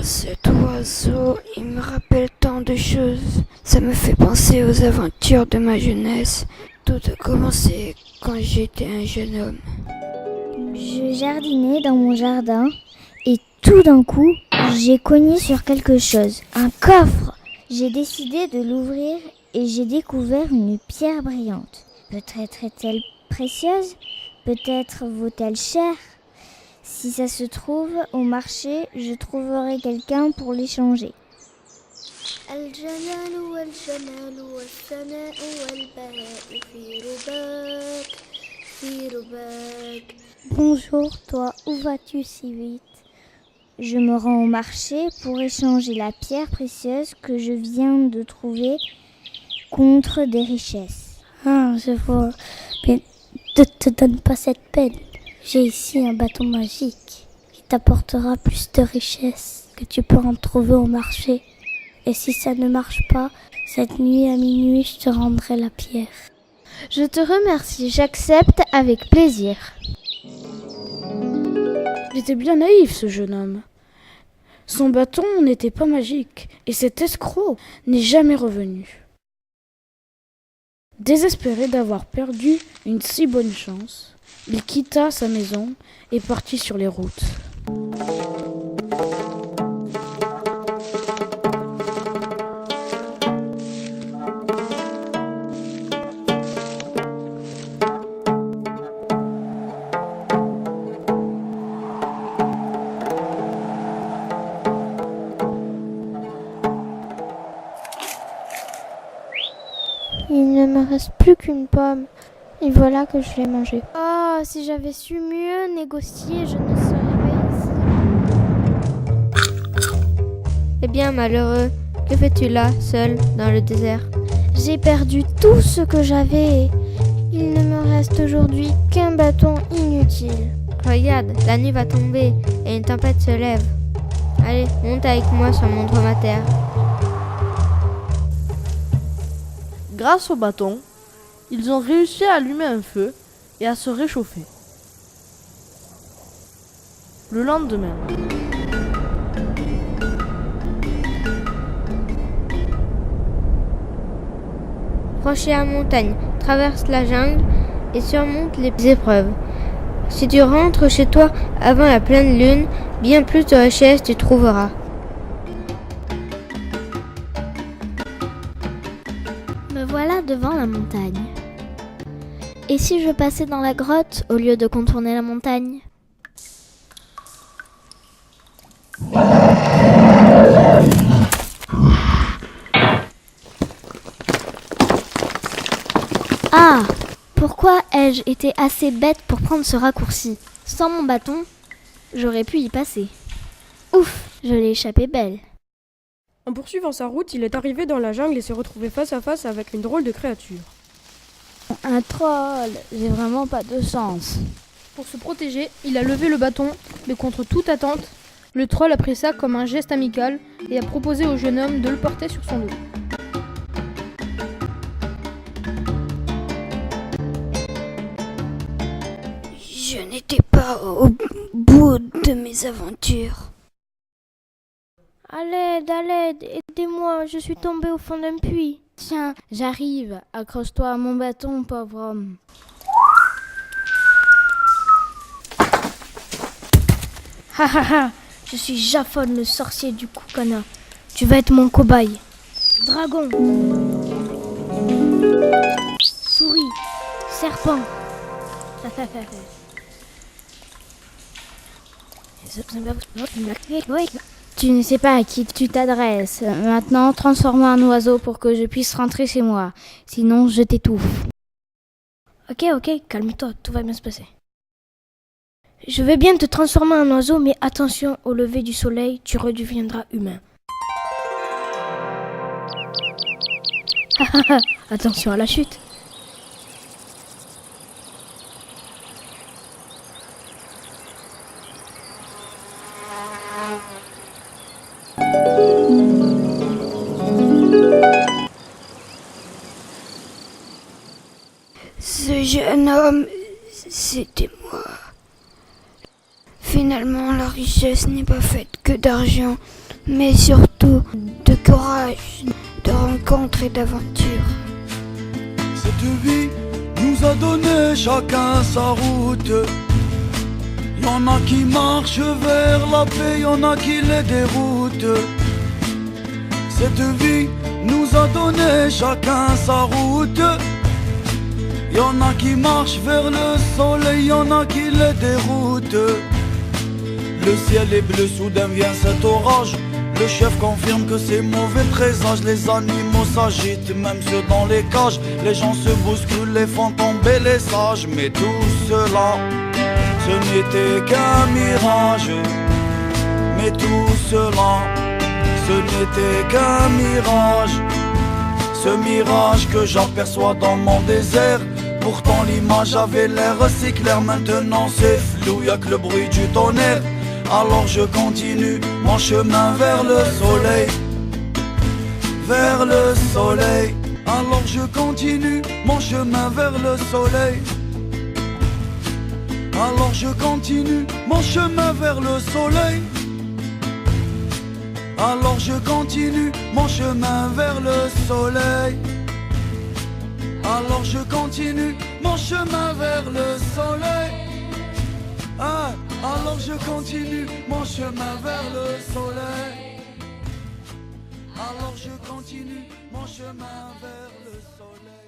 Cet oiseau, il me rappelle tant de choses. Ça me fait penser aux aventures de ma jeunesse. Tout a commencé quand j'étais un jeune homme. Je jardinais dans mon jardin et tout d'un coup, j'ai cogné sur quelque chose. Un coffre. J'ai décidé de l'ouvrir et j'ai découvert une pierre brillante. Peut-être est-elle précieuse? Peut-être vaut-elle cher? Si ça se trouve, au marché, je trouverai quelqu'un pour l'échanger. Bonjour, toi, où vas-tu si vite? Je me rends au marché pour échanger la pierre précieuse que je viens de trouver contre des richesses. Ah, je vois. Mais ne te donne pas cette peine. J'ai ici un bâton magique qui t'apportera plus de richesses que tu peux en trouver au marché. Et si ça ne marche pas, cette nuit à minuit, je te rendrai la pierre. Je te remercie, j'accepte avec plaisir. Il était bien naïf, ce jeune homme. Son bâton n'était pas magique, et cet escroc n'est jamais revenu. Désespéré d'avoir perdu une si bonne chance, il quitta sa maison et partit sur les routes. Il ne me reste plus qu'une pomme. Et voilà que je l'ai mangée. Oh, si j'avais su mieux négocier, je ne serais pas ici. Eh bien, malheureux, que fais-tu là, seul, dans le désert? J'ai perdu tout ce que j'avais. Il ne me reste aujourd'hui qu'un bâton inutile. Regarde, la nuit va tomber et une tempête se lève. Allez, monte avec moi sur mon dromadaire. Grâce au bâton, ils ont réussi à allumer un feu et à se réchauffer. Le lendemain, Franchis la montagne, traverse la jungle et surmonte les épreuves. Si tu rentres chez toi avant la pleine lune, bien plus de richesses tu trouveras. Me voilà devant la montagne. Et si je passais dans la grotte au lieu de contourner la montagne? Ah! Pourquoi ai-je été assez bête pour prendre ce raccourci? Sans mon bâton, j'aurais pu y passer. Ouf! Je l'ai échappé belle. En poursuivant sa route, il est arrivé dans la jungle et s'est retrouvé face à face avec une drôle de créature. Un troll, j'ai vraiment pas de chance. Pour se protéger, il a levé le bâton, mais contre toute attente, le troll a pris ça comme un geste amical et a proposé au jeune homme de le porter sur son dos. Je n'étais pas au bout de mes aventures. À l'aide, aidez-moi, je suis tombée au fond d'un puits. Tiens, j'arrive. Accroche-toi à mon bâton, pauvre homme. Ha ha ha! Je suis Japhon, le sorcier du Koukana. Tu vas être mon cobaye. Dragon. Souris. Serpent. Tu ne sais pas à qui tu t'adresses. Maintenant, transforme-moi en oiseau pour que je puisse rentrer chez moi. Sinon, je t'étouffe. Ok, calme-toi, tout va bien se passer. Je vais bien te transformer en oiseau, mais attention, au lever du soleil, tu redeviendras humain. Attention à la chute. Ce jeune homme, c'était moi. Finalement, la richesse n'est pas faite que d'argent, mais surtout de courage, de rencontres et d'aventures. Cette vie nous a donné chacun sa route. Y'en a qui marchent vers la paix, y'en a qui les déroutent. Cette vie nous a donné chacun sa route. Y'en a qui marchent vers le soleil, y'en a qui les déroutent. Le ciel est bleu, soudain vient cet orage. Le chef confirme que c'est mauvais présage. Les animaux s'agitent, même ceux dans les cages. Les gens se bousculent, les font tomber les sages. Mais tout cela, ce n'était qu'un mirage. Mais tout cela, ce n'était qu'un mirage. Ce mirage que j'aperçois dans mon désert. Pourtant l'image avait l'air si claire. Maintenant c'est flou, y'a que le bruit du tonnerre. Alors je continue mon chemin vers le soleil. Vers le soleil. Alors je continue mon chemin vers le soleil. Alors je continue mon chemin vers le soleil. Alors je continue mon chemin vers le soleil. Alors je continue mon chemin vers le soleil. Ah, alors je continue mon chemin vers le soleil. Alors je continue mon chemin vers le soleil.